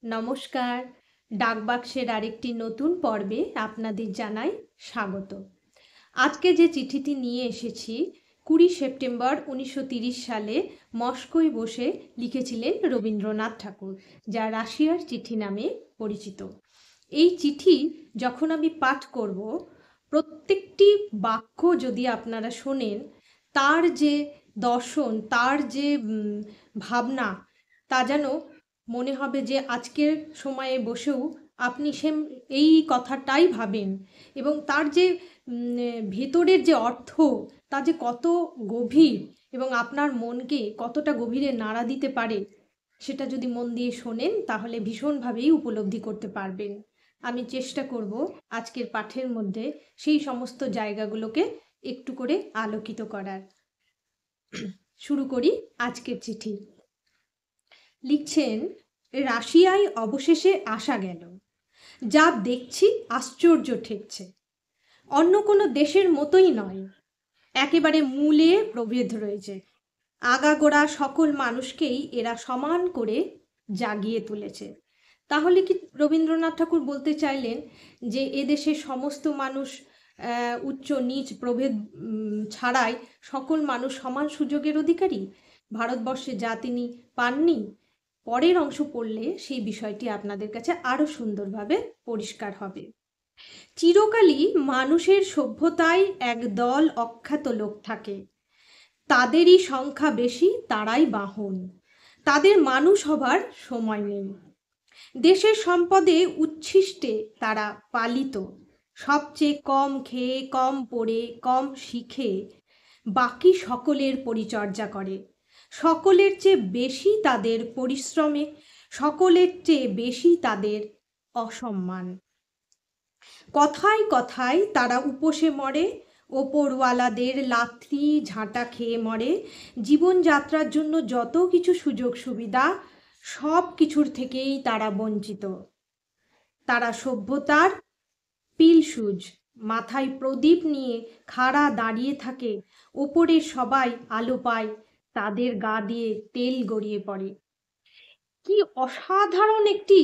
নমস্কার। ডাকবাক্সের আরেকটি নতুন পর্বে আপনাদের জানাই স্বাগত। আজকে যে চিঠিটি নিয়ে এসেছি 20 সেপ্টেম্বর 1930 সালে মস্কোয় বসে লিখেছিলেন রবীন্দ্রনাথ ঠাকুর, যা রাশিয়ার চিঠি নামে পরিচিত। এই চিঠি যখন আমি পাঠ করব, প্রত্যেকটি বাক্য যদি আপনারা শোনেন, তার যে দর্শন, তার যে ভাবনা, তা যেন মনে হবে যে আজকের সময়ে বসেও আপনি এই কথাটাই ভাবেন, এবং তার যে ভেতরের যে অর্থ, তা যে কত গভীর এবং আপনার মনকে কতটা গভীরে নাড়া দিতে পারে, সেটা যদি মন দিয়ে শোনেন তাহলে ভীষণভাবেই উপলব্ধি করতে পারবেন। আমি চেষ্টা করব আজকের পাঠের মধ্যে সেই সমস্ত জায়গাগুলোকে একটু করে আলোকিত করার। শুরু করি আজকের চিঠি। লিখছেন, রাশিয়ায় অবশেষে আসা গেল। যা দেখছি আশ্চর্য ঠেকছে। অন্য কোনো দেশের মতোই নয়, একেবারে মূলে প্রভেদ রয়েছে। আগাগোড়া সকল মানুষকেই এরা সমান করে জাগিয়ে তুলেছে। তাহলে কি রবীন্দ্রনাথ ঠাকুর বলতে চাইলেন যে এদেশের সমস্ত মানুষ উচ্চ নীচ প্রভেদ ছাড়াই সকল মানুষ সমান সুযোগের অধিকারী? ভারতবর্ষে যা তিনি পাননি, পরের অংশ পড়লে সেই বিষয়টি আপনাদের কাছে আরো সুন্দরভাবে পরিষ্কার হবে। চিরকালই মানুষের সভ্যতায় এক দল অখ্যাত লোক থাকে। তাদেরই সংখ্যা বেশি, তারাই বাহন। তাদের মানুষ হবার সময় নেই। দেশের সম্পদে উচ্ছিষ্টে তারা পালিত। সবচেয়ে কম খেয়ে, কম পড়ে, কম শিখে বাকি সকলের পরিচর্যা করে। সকলের চেয়ে বেশি তাদের পরিশ্রমে, সকলের চেয়ে বেশি তাদের অসম্মান। কথায় কথায় তারা উপসে মরে, ওপরওয়ালাদের লাথি ঝাঁটা খেয়ে মরে। জীবনযাত্রার জন্য যত কিছু সুযোগ সুবিধা, সব কিছুর থেকেই তারা বঞ্চিত। তারা সভ্যতার পিলসুজ, মাথায় প্রদীপ নিয়ে খাড়া দাঁড়িয়ে থাকে। ওপরের সবাই আলো পায়, তাদের গা দিয়ে তেল গড়িয়ে পড়ে। কি অসাধারণ একটি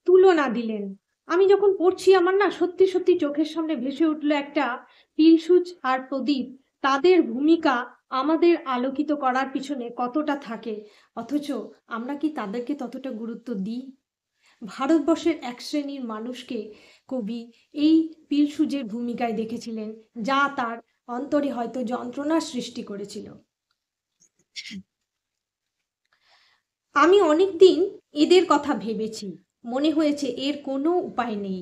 তুলনা দিলেন! আমি যখন পড়ছি আমার না সত্যি সত্যি চোখের সামনে ভেসে উঠলো একটা পিলসুচ আর প্রদীপ, তাদের ভূমিকা আমাদের আলোকিত করার পিছনে কতটা থাকে, অথচ আমরা কি তাদেরকে ততটা গুরুত্ব দিই? ভারতবর্ষের এক শ্রেণীর মানুষকে কবি এই পিলসুজের ভূমিকায় দেখেছিলেন, যা তার অন্তরে হয়তো যন্ত্রণার সৃষ্টি করেছিল। আমি অনেকদিন এদের কথা ভেবেছি, মনে হয়েছে এর কোনো উপায় নেই।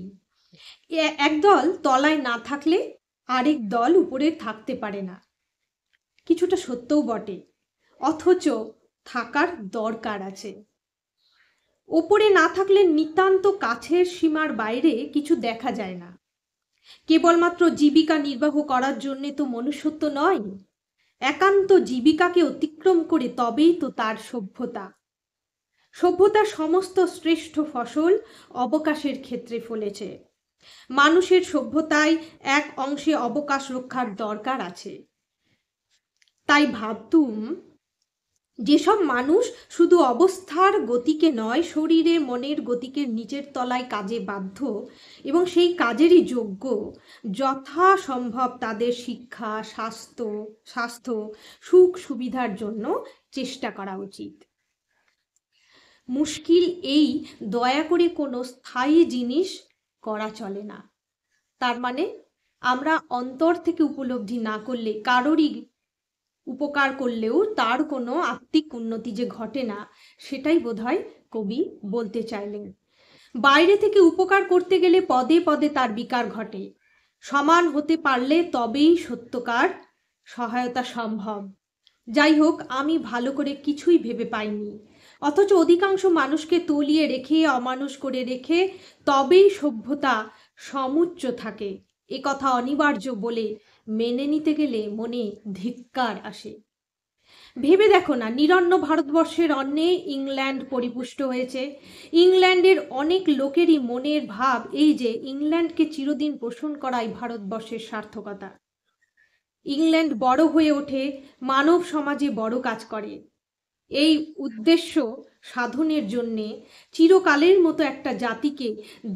একদল তলায় না থাকলে আরেক দল উপরে থাকতে পারে না। কিছুটা সত্যও বটে, অথচ থাকার দরকার আছে। ওপরে না থাকলে নিতান্ত কাছের সীমার বাইরে কিছু দেখা যায় না। কেবলমাত্র জীবিকা নির্বাহ করার জন্যে তো মনুষ্যত্ব নয়, একান্ত জীবিকাকে অতিক্রম করে তবেই তো তার সভ্যতা। সভ্যতার সমস্ত শ্রেষ্ঠ ফসল অবকাশের ক্ষেত্রে ফলেছে। মানুষের সভ্যতায় এক অংশে অবকাশ রক্ষার দরকার আছে। তাই ভাবতুম, যেসব মানুষ শুধু অবস্থার গতিকে নয়, শরীরে মনের গতিকে নিচের তলায় কাজে বাধ্য এবং সেই কাজেরই যোগ্য, যথাসম্ভব তাদের শিক্ষা, স্বাস্থ্য, সুখ সুবিধার জন্য চেষ্টা করা উচিত। মুশকিল এই, দয়া করে কোনো স্থায়ী জিনিস করা চলে না। তার মানে আমরা অন্তর থেকে উপলব্ধি না করলে, কারোরই উপকার করলেও তার কোনো আত্মিক উন্নতি যে ঘটে না, সেটাই বোধহয় কবি বলতে চাইলেন। বাইরে থেকে উপকার করতে গেলে পদে পদে তার বিকার ঘটে। সমান হতে পারলে তবেই সত্যকার সহায়তা সম্ভব। যাই হোক, আমি ভালো করে কিছুই ভেবে পাইনি, অথচ অধিকাংশ মানুষকে তলিয়ে রেখে, অমানুষ করে রেখে তবেই সভ্যতা সমুচ্চ থাকে, এ কথা অনিবার্য বলে মেনে নিতে গেলে মনে ধিক্কার আসে। ভেবে দেখো না, নিরন্ন ভারতবর্ষের অন্নে ইংল্যান্ড পরিপুষ্ট হয়েছে। ইংল্যান্ডের অনেক লোকেরই মনের ভাব এই যে ইংল্যান্ডকে চিরদিন পোষণ করাই ভারতবর্ষের সার্থকতা। ইংল্যান্ড বড় হয়ে ওঠে, মানব সমাজে বড় কাজ করে। এই উদ্দেশ্য সাধনের জন্যে চিরকালের মতো একটা জাতিকে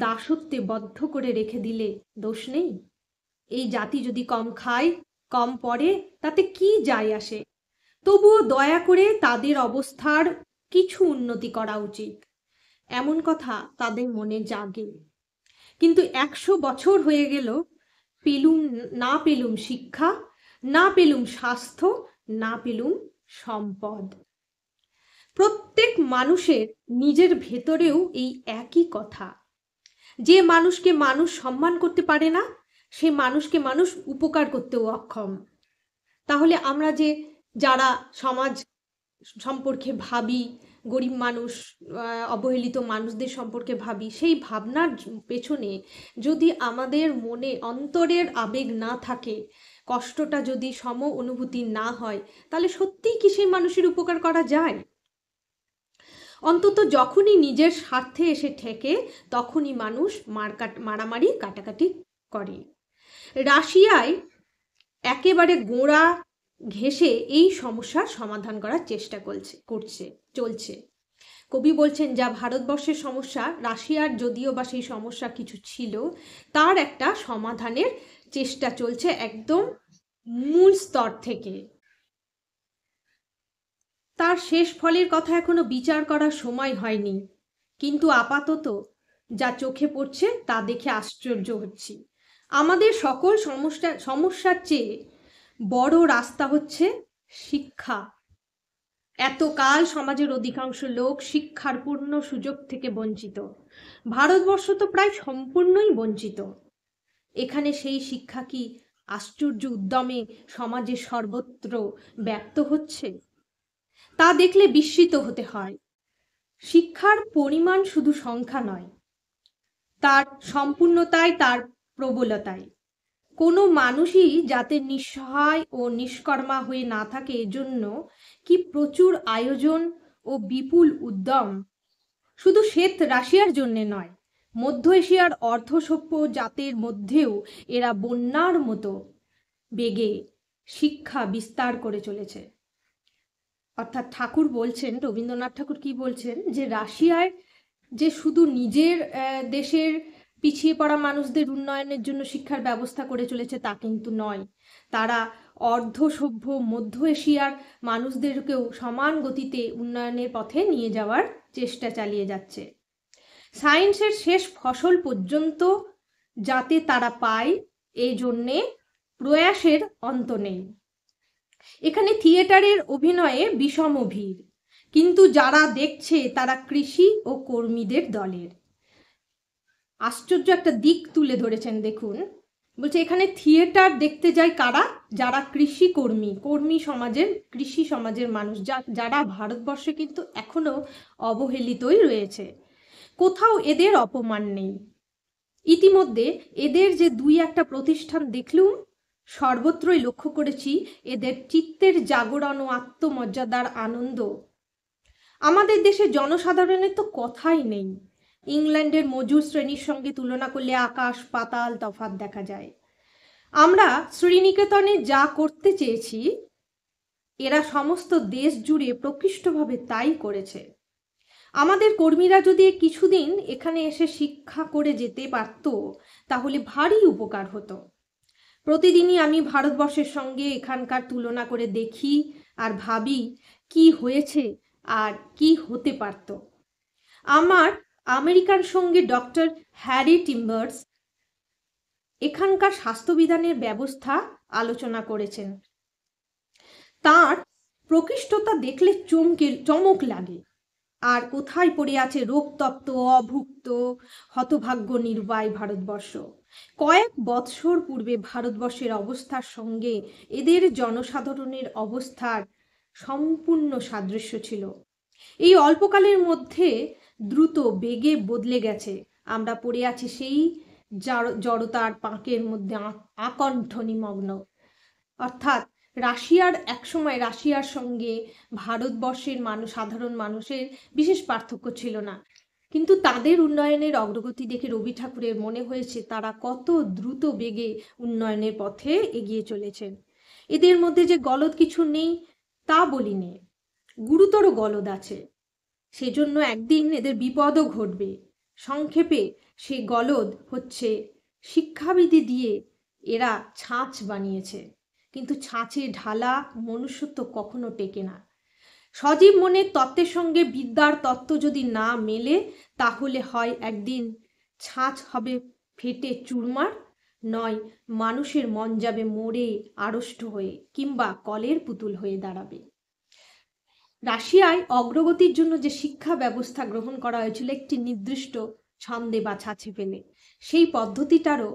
দাসত্বে বদ্ধ করে রেখে দিলে দোষ নেই। এই জাতি যদি কম খায়, কম পড়ে, তাতে কি যায় আসে? তবুও দয়া করে তাদের অবস্থার কিছু উন্নতি করা উচিত, এমন কথা তাদের মনে জাগে। কিন্তু 100 বছর হয়ে গেল, পেলুম শিক্ষা, না পেলুম স্বাস্থ্য, না পেলুম সম্পদ। প্রত্যেক মানুষের নিজের ভেতরেও এই একই কথা। যে মানুষকে মানুষ সম্মান করতে পারে না, সে মানুষকে মানুষ উপকার করতেও অক্ষম। তাহলে আমরা যে যারা সমাজ সম্পর্কে ভাবি, গরিব মানুষ, অবহেলিত মানুষদের সম্পর্কে ভাবি, সেই ভাবনার পেছনে যদি আমাদের মনে অন্তরের আবেগ না থাকে, কষ্টটা যদি সম অনুভূতি না হয়, তাহলে সত্যিই কি সেই মানুষের উপকার করা যায়? অন্তত যখনই নিজের স্বার্থে এসে ঠেকে, তখনই মানুষ মারামারি কাটাকাটি করে। রাশিয়ায় একেবারে গোড়া ঘেঁষে এই সমস্যার সমাধান করার চেষ্টা চলছে। কবি বলছেন, যা ভারতবর্ষের সমস্যা, রাশিয়ার যদিও বা সেই সমস্যা কিছু ছিল, তার একটা সমাধানের চেষ্টা চলছে একদম মূল স্তর থেকে। তার শেষ ফলের কথা এখনো বিচার করার সময় হয়নি, কিন্তু আপাতত যা চোখে পড়ছে তা দেখে আশ্চর্য হচ্ছি। আমাদের সকল সমস্যার চেয়ে বড় রাস্তা হচ্ছে শিক্ষা। এতকাল সমাজের অধিকাংশ লোক শিক্ষার পূর্ণ সুযোগ থেকে বঞ্চিত। ভারতবর্ষ তো প্রায় সম্পূর্ণই বঞ্চিত। এখানে সেই শিক্ষা কি আশ্চর্য উদ্যমে সমাজের সর্বত্র ব্যক্ত হচ্ছে? তা দেখলে বিস্মিত হতে হয়। শিক্ষার পরিমাণ শুধু সংখ্যা নয়, তার সম্পূর্ণতায়, তার প্রবলতায়। কোনো মানুষই যাতে নিঃসহায় ও নিষ্কর্মা হয়ে না থাকে, এজন্য কি প্রচুর আয়োজন ও বিপুল উদ্যম। শুধু শ্বেত রাশিয়ার জন্যে নয়, মধ্য এশিয়ার অর্ধসভ্য জাতের মধ্যেও এরা বন্যার মতো বেগে শিক্ষা বিস্তার করে চলেছে। অর্থাৎ ঠাকুর বলছেন, রবীন্দ্রনাথ ঠাকুর কি বলছেন, যে রাশিয়ায় যে শুধু নিজের দেশের পিছিয়ে পড়া মানুষদের উন্নয়নের জন্য শিক্ষার ব্যবস্থা করে চলেছে তা কিন্তু নয়। তারা অর্ধসভ্য মধ্য এশিয়ার মানুষদেরকেও সমান গতিতে উন্নয়নের পথে নিয়ে যাওয়ার চেষ্টা চালিয়ে যাচ্ছে। সায়েন্সের শেষ ফসল পর্যন্ত যাতে তারা পায়, এই জন্যে প্রয়াসের অন্ত নেই। এখানে থিয়েটারের অভিনয়ে বিষম ভিড়, কিন্তু যারা দেখছে তারা কৃষি ও কর্মীদের দলের। আশ্চর্য একটা দিক তুলে ধরেছেন, দেখুন। বলছে এখানে থিয়েটার দেখতে যায় কারা? যারা কৃষি সমাজের মানুষ, যারা ভারতবর্ষে কিন্তু এখনো অবহেলিতই রয়েছে। কোথাও এদের অপমান নেই। ইতিমধ্যে এদের যে 2-1টা প্রতিষ্ঠান দেখলুম, সর্বত্রই লক্ষ্য করেছি এদের চিত্তের জাগরণ ও আত্মমর্যাদার আনন্দ। আমাদের দেশে জনসাধারণের তো কথাই নেই। ইংল্যান্ডের মজুর শ্রেণীর সঙ্গে তুলনা করলে আকাশ পাতাল তফাৎ দেখা যায়। আমরা শ্রীনিকেতনে যা করতে চেয়েছি, এরা সমস্ত দেশ জুড়ে প্রকৃষ্টভাবে তাই করেছে। আমাদের কর্মীরা যদি কিছুদিন এখানে এসে শিক্ষা করে যেতে পারত, তাহলে ভারী উপকার হতো। প্রতিদিনই আমি ভারতবর্ষের সঙ্গে এখানকার তুলনা করে দেখি আর ভাবি কি হয়েছে আর কি হতে পারত। আমার আমেরিকার সঙ্গে ডক্টর হ্যারি টিম্বার্স এখানকার স্বাস্থ্যবিধানের ব্যবস্থা আলোচনা করেছেন। তার প্রকৃষ্টতা দেখলে চমক লাগে। আর কোথায় পড়ে আছে রোগতপ্ত অভুক্ত হতভাগ্য নির্বায় ভারতবর্ষ। কয়েক বৎসর পূর্বে ভারতবর্ষের অবস্থার সঙ্গে এদের জনসাধারণের অবস্থার সম্পূর্ণ সাদৃশ্য ছিল। এই অল্পকালের মধ্যে দ্রুত বেগে বদলে গেছে। আমরা পড়ে আছি সেই জড়তার পাঁকের মধ্যে আকণ্ঠ নিমগ্ন। অর্থাৎ একসময় রাশিয়ার সঙ্গে ভারতবর্ষের সাধারণ মানুষের বিশেষ পার্থক্য ছিল না, কিন্তু তাদের উন্নয়নের অগ্রগতি দেখে রবি ঠাকুরের মনে হয়েছে তারা কত দ্রুত বেগে উন্নয়নের পথে এগিয়ে চলেছেন। এদের মধ্যে যে গলদ কিছু নেই তা বলিনি, গুরুতর গলদ আছে, সেজন্য একদিন এদের বিপদও ঘটবে। সংক্ষেপে সেই গলদ হচ্ছে শিক্ষাবিধি দিয়ে এরা ছাঁচ বানিয়েছে, কিন্তু ছাঁচে ঢালা মনুষ্যত্ব কখনো টেকে না। সজীব মনের তত্ত্বের সঙ্গে বিদ্যার তত্ত্ব যদি না মেলে, তাহলে হয় একদিন ছাঁচ হবে ফেটে চুরমার, নয় মানুষের মন যাবে মরে আড়ষ্ট হয়ে, কিংবা কলের পুতুল হয়ে দাঁড়াবে। রাশিয়ায় অগ্রগতির জন্য যে শিক্ষা ব্যবস্থা গ্রহণ করা হয়েছিল একটি নির্দিষ্ট ছন্দে বা ছাঁচে ফেলে, সেই পদ্ধতিটারও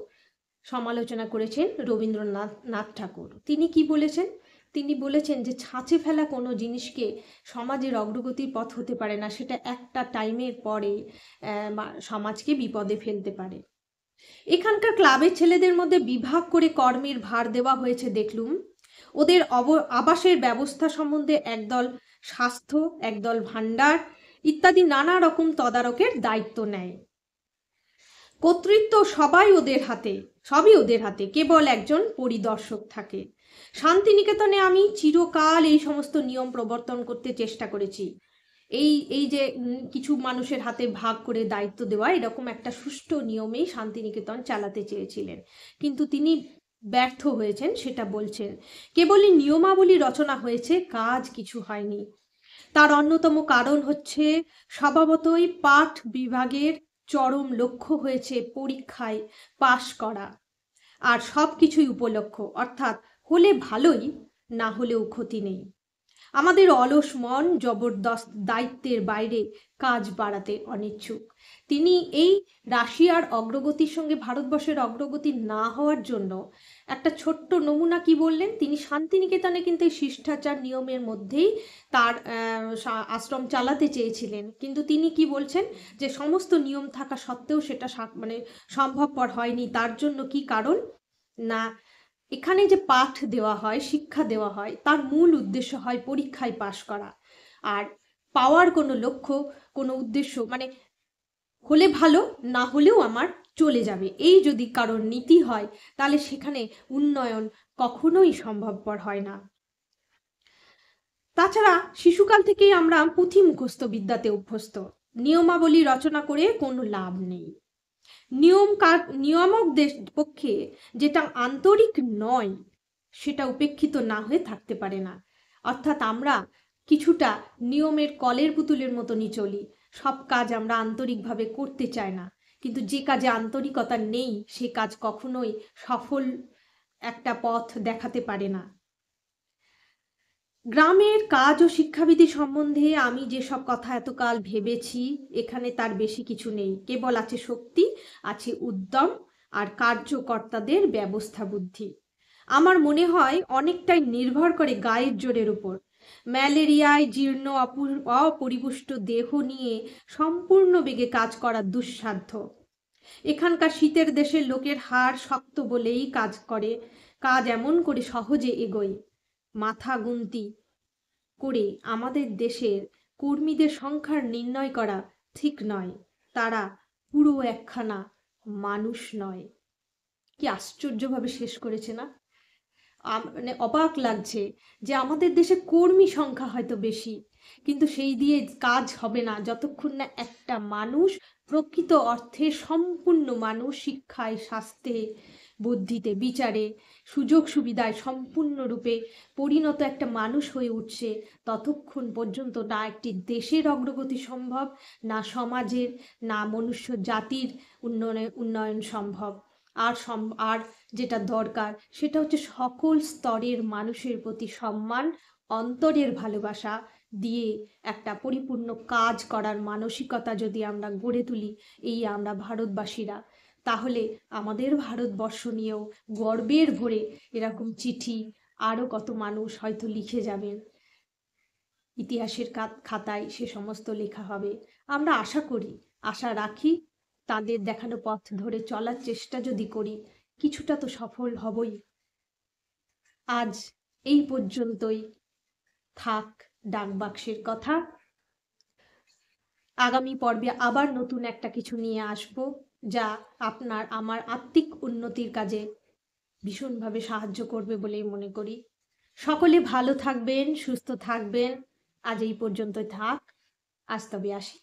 সমালোচনা করেছেন রবীন্দ্রনাথ ঠাকুর। তিনি কি বলেছেন? তিনি বলেছেন যে ছাঁচে ফেলা কোনো জিনিসকে সমাজের অগ্রগতির পথ হতে পারে না, সেটা একটা টাইমের পরে সমাজকে বিপদে ফেলতে পারে। এখানকার ক্লাবের ছেলেদের মধ্যে বিভাগ করে কর্মের ভার দেওয়া হয়েছে দেখলুম। ওদের আবাসের ব্যবস্থা সম্বন্ধে একদল স্বাস্থ্য, একদল ভাণ্ডার ইত্যাদি নানা রকম তদারকের দায়িত্ব নেয়। কর্তৃত্ব সবই ওদের হাতে, কেবল একজন পরিদর্শক থাকে। শান্তিনিকেতনে আমি চিরকাল এই সমস্ত নিয়ম প্রবর্তন করতে চেষ্টা করেছি। এই যে কিছু মানুষের হাতে ভাগ করে দায়িত্ব দেওয়া, এরকম একটা সুষ্ঠু নিয়মেই শান্তিনিকেতন চালাতে চেয়েছিলেন, কিন্তু তিনি ব্যর্থ হয়েছেন সেটা বলছেন। কেবলই নিয়মাবলী রচনা হয়েছে, কাজ কিছু হয়নি। তার অন্যতম কারণ হচ্ছে স্বভাবতই পাঠ বিভাগের চরম লক্ষ্য হয়েছে পরীক্ষায় পাশ করা, আর সব কিছুই উপলক্ষ, অর্থাৎ হলে ভালোই, না হলেও ক্ষতি নেই। আমাদের অলস মন জবরদস্ত দায়িত্বের বাইরে কাজ বাড়াতে অনিচ্ছুক। তিনি এই রাশিয়ার অগ্রগতির সঙ্গে ভারতবর্ষের অগ্রগতি না হওয়ার জন্য একটা ছোট্ট নমুনা কি বললেন। তিনি শান্তিনিকেতনে কিন্তু এই শিষ্টাচার নিয়মের মধ্যেই তার আশ্রম চালাতে চেয়েছিলেন, কিন্তু তিনি কি বলছেন যে সমস্ত নিয়ম থাকা সত্ত্বেও সেটা সম্ভবপর হয়নি। তার জন্য কি কারণ? না, এখানে যে পাঠ দেওয়া হয়, শিক্ষা দেওয়া হয়, তার মূল উদ্দেশ্য হয় পরীক্ষায় পাশ করা, আর পাওয়ার কোনো লক্ষ্য, কোনো উদ্দেশ্য হলে ভালো, না হলেও আমার চলে যাবে, এই যদি কারোর নীতি হয়, তাহলে সেখানে উন্নয়ন কখনোই সম্ভবপর হয় না। তাছাড়া শিশুকাল থেকেই আমরা পুঁথি মুখস্থ বিদ্যাতে অভ্যস্ত। নিয়মাবলী রচনা করে কোনো লাভ নেই। নিয়ামকদের পক্ষে যেটা আন্তরিক নয়, সেটা উপেক্ষিত না হয়ে থাকতে পারে না। অর্থাৎ আমরা কিছুটা নিয়মের কলের পুতুলের মতনই চলি, সব কাজ আমরা আন্তরিকভাবে করতে চাই না, কিন্তু যে কাজে আন্তরিকতা নেই সে কাজ কখনোই সফল একটা পথ দেখাতে পারে না। গ্রামের কাজ ও শিক্ষাবিধি সম্বন্ধে আমি যেসব কথা এতকাল ভেবেছি, এখানে তার বেশি কিছু নেই। কেবল আছে শক্তি, আছে উদ্যম, আর কার্যকর্তাদের ব্যবস্থা বুদ্ধি। আমার মনে হয় অনেকটাই নির্ভর করে গায়ের জোরের উপর। ম্যালেরিয়ায় জীর্ণ অপরিপুষ্ট দেহ নিয়ে সম্পূর্ণ বেগে কাজ করা দুঃসাধ্য। এখানকার শীতের দেশের লোকের হাড় শক্ত বলেই কাজ এমন করে সহজে এগোয়। মাথা গুনতি করে আমাদের দেশের কর্মীদের সংখ্যার নির্ণয় করা ঠিক নয়। তারা পুরো একখানা মানুষ নয়। কি আশ্চর্যভাবে শেষ করেছে না? অবাক লাগছে যে আমাদের দেশে কর্মী সংখ্যা হয়তো বেশি, কিন্তু সেই দিয়ে কাজ হবে না যতক্ষণ না একটা মানুষ, প্রকৃত অর্থে সম্পূর্ণ মানুষ, শিক্ষায়, স্বাস্থ্যে, বুদ্ধিতে, বিচারে, সুযোগ সুবিধায় সম্পূর্ণরূপে পরিণত একটা মানুষ হয়ে উঠছে, ততক্ষণ পর্যন্ত না একটি দেশের অগ্রগতি সম্ভব, না সমাজের, না মনুষ্য জাতির উন্নয়ন সম্ভব। আর যেটা দরকার সেটা হচ্ছে সকল স্তরের মানুষের প্রতি সম্মান, অন্তরের ভালোবাসা দিয়ে একটা পরিপূর্ণ কাজ করার মানসিকতা যদি আমরা গড়ে তুলি, এই আমরা ভারতবাসীরা, তাহলে আমাদের ভারতবর্ষ নিয়েও গর্বের ভরে এরকম চিঠি আরও কত মানুষ হয়তো লিখে যাবেন। ইতিহাসের খাতায় সে সমস্ত লেখা হবে। আমরা আশা রাখি, তাদের দেখানো পথ ধরে চলার চেষ্টা যদি করি, কিছুটা তো সফল হবই। আজ এই পর্যন্তই থাক ডাকবাক্সের কথা। আগামী পর্বে আবার নতুন একটা কিছু নিয়ে আসব, যা আমার আত্মিক উন্নতির কাজে ভীষণভাবে সাহায্য করবে বলেই মনে করি। সকলে ভালো থাকবেন, সুস্থ থাকবেন। আজ এই পর্যন্ত থাক। আজ তবে আসি।